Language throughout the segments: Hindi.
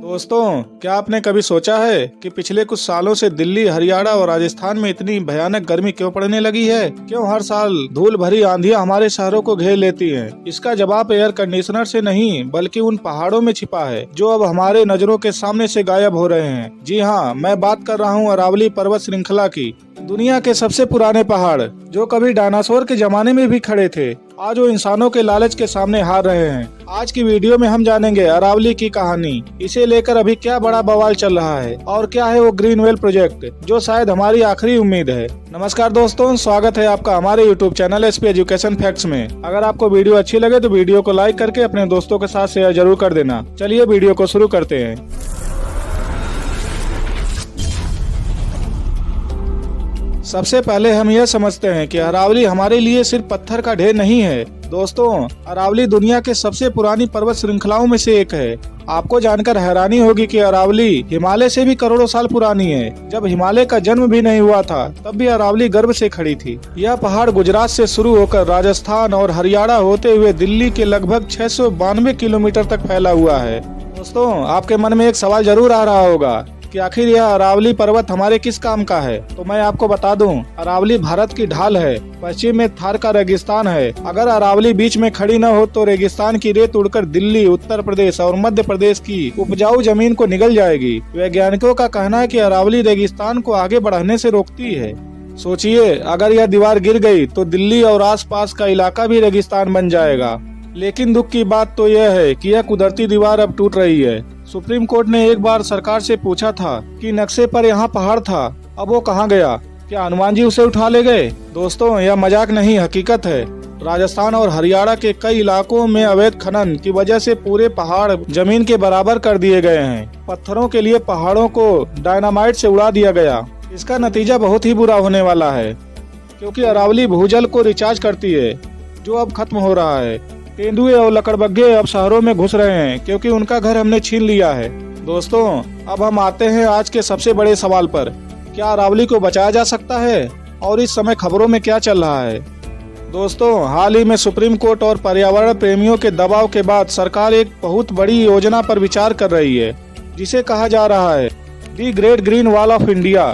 दोस्तों, क्या आपने कभी सोचा है कि पिछले कुछ सालों से दिल्ली, हरियाणा और राजस्थान में इतनी भयानक गर्मी क्यों पड़ने लगी है? क्यों हर साल धूल भरी आंधियां हमारे शहरों को घेर लेती हैं? इसका जवाब एयर कंडीशनर से नहीं बल्कि उन पहाड़ों में छिपा है जो अब हमारे नजरों के सामने से गायब हो रहे हैं। जी हाँ, मैं बात कर रहा हूँ अरावली पर्वत श्रृंखला की। दुनिया के सबसे पुराने पहाड़ जो कभी डायनासोर के जमाने में भी खड़े थे, आज वो इंसानों के लालच के सामने हार रहे हैं। आज की वीडियो में हम जानेंगे अरावली की कहानी, इसे लेकर अभी क्या बड़ा बवाल चल रहा है और क्या है वो ग्रीनवेल प्रोजेक्ट जो शायद हमारी आखिरी उम्मीद है। नमस्कार दोस्तों, स्वागत है आपका हमारे YouTube channel SP education facts में। अगर आपको वीडियो अच्छी लगे तो वीडियो को लाइक करके अपने दोस्तों के साथ शेयर जरूर कर देना। चलिए वीडियो को शुरू करते हैं। सबसे पहले हम यह समझते हैं कि अरावली हमारे लिए सिर्फ पत्थर का ढेर नहीं है। दोस्तों, अरावली दुनिया के सबसे पुरानी पर्वत श्रृंखलाओं में से एक है। आपको जानकर हैरानी होगी कि अरावली हिमालय से भी करोड़ों साल पुरानी है। जब हिमालय का जन्म भी नहीं हुआ था तब भी अरावली गर्व से खड़ी थी। यह पहाड़ गुजरात से शुरू होकर राजस्थान और हरियाणा होते हुए दिल्ली के लगभग 692 किलोमीटर तक फैला हुआ है। दोस्तों, आपके मन में एक सवाल जरूर आ रहा होगा कि आखिर यह अरावली पर्वत हमारे किस काम का है। तो मैं आपको बता दूं, अरावली भारत की ढाल है। पश्चिम में थार का रेगिस्तान है। अगर अरावली बीच में खड़ी न हो तो रेगिस्तान की रेत उड़कर दिल्ली, उत्तर प्रदेश और मध्य प्रदेश की उपजाऊ जमीन को निगल जाएगी। वैज्ञानिकों का कहना है कि अरावली रेगिस्तान को आगे बढ़ने से रोकती है। सोचिए, अगर यह दीवार गिर गई तो दिल्ली और आसपास का इलाका भी रेगिस्तान बन जाएगा। लेकिन दुख की बात तो यह है कि यह कुदरती दीवार अब टूट रही है। सुप्रीम कोर्ट ने एक बार सरकार से पूछा था कि नक्शे पर यहाँ पहाड़ था, अब वो कहाँ गया? क्या हनुमान जी उसे उठा ले गए? दोस्तों, यह मजाक नहीं, हकीकत है। राजस्थान और हरियाणा के कई इलाकों में अवैध खनन की वजह से पूरे पहाड़ जमीन के बराबर कर दिए गए हैं। पत्थरों के लिए पहाड़ों को डायनामाइट से उड़ा दिया गया। इसका नतीजा बहुत ही बुरा होने वाला है, क्योंकि अरावली भूजल को रिचार्ज करती है जो अब खत्म हो रहा है। तेंदुए और लकड़बग्घे अब शहरों में घुस रहे हैं क्योंकि उनका घर हमने छीन लिया है। दोस्तों, अब हम आते हैं आज के सबसे बड़े सवाल पर। क्या अरावली को बचाया जा सकता है और इस समय खबरों में क्या चल रहा है? दोस्तों, हाल ही में सुप्रीम कोर्ट और पर्यावरण प्रेमियों के दबाव के बाद सरकार एक बहुत बड़ी योजना पर विचार कर रही है, जिसे कहा जा रहा है the great green wall of India,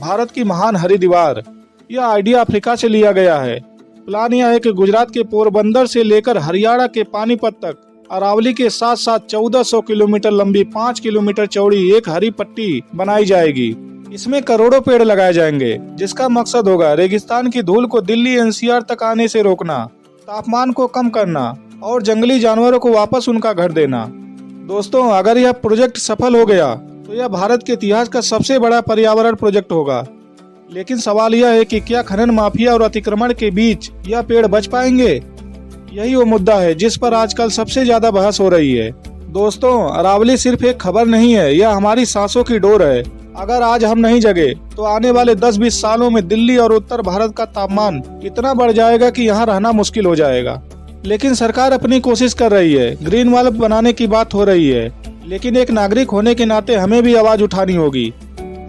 Bharat की महान हरी दीवार। यह आइडिया अफ्रीका से लिया गया है। प्लान यह है कि गुजरात के पोरबंदर से लेकर हरियाणा के पानीपत तक अरावली के साथ साथ 1400 किलोमीटर लंबी 5 किलोमीटर चौड़ी एक हरी पट्टी बनाई जाएगी। इसमें करोड़ों पेड़ लगाए जाएंगे, जिसका मकसद होगा रेगिस्तान की धूल को दिल्ली एनसीआर तक आने से रोकना, तापमान को कम करना और जंगली जानवरों को वापस उनका घर देना। दोस्तों, अगर यह प्रोजेक्ट सफल हो गया तो यह भारत के इतिहास का सबसे बड़ा पर्यावरण प्रोजेक्ट होगा। लेकिन सवाल यह है कि क्या खनन माफिया और अतिक्रमण के बीच यह पेड़ बच पाएंगे? यही वो मुद्दा है जिस पर आजकल सबसे ज्यादा बहस हो रही है। दोस्तों, अरावली सिर्फ एक खबर नहीं है, यह हमारी सांसों की डोर है। अगर आज हम नहीं जगे तो आने वाले 10-20 सालों में दिल्ली और उत्तर भारत का तापमान इतना बढ़ जाएगा कि यहाँ रहना मुश्किल हो जाएगा। लेकिन सरकार अपनी कोशिश कर रही है, ग्रीन वॉल बनाने की बात हो रही है। लेकिन एक नागरिक होने के नाते हमें भी आवाज उठानी होगी।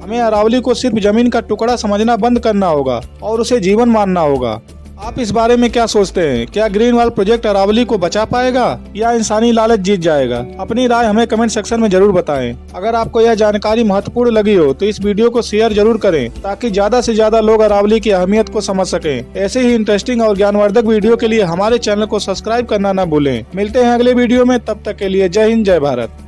हमें अरावली को सिर्फ जमीन का टुकड़ा समझना बंद करना होगा और उसे जीवन मानना होगा। आप इस बारे में क्या सोचते हैं? क्या ग्रीन वॉल प्रोजेक्ट अरावली को बचा पाएगा या इंसानी लालच जीत जाएगा? अपनी राय हमें कमेंट सेक्शन में जरूर बताएं। अगर आपको यह जानकारी महत्वपूर्ण लगी हो तो इस वीडियो को शेयर जरूर करें ताकि ज्यादा से ज्यादा लोग अरावली की अहमियत को समझ सकें। ऐसे ही इंटरेस्टिंग और ज्ञानवर्धक वीडियो के लिए हमारे चैनल को सब्सक्राइब करना न भूलें। मिलते हैं अगले वीडियो में, तब तक के लिए जय हिंद, जय भारत।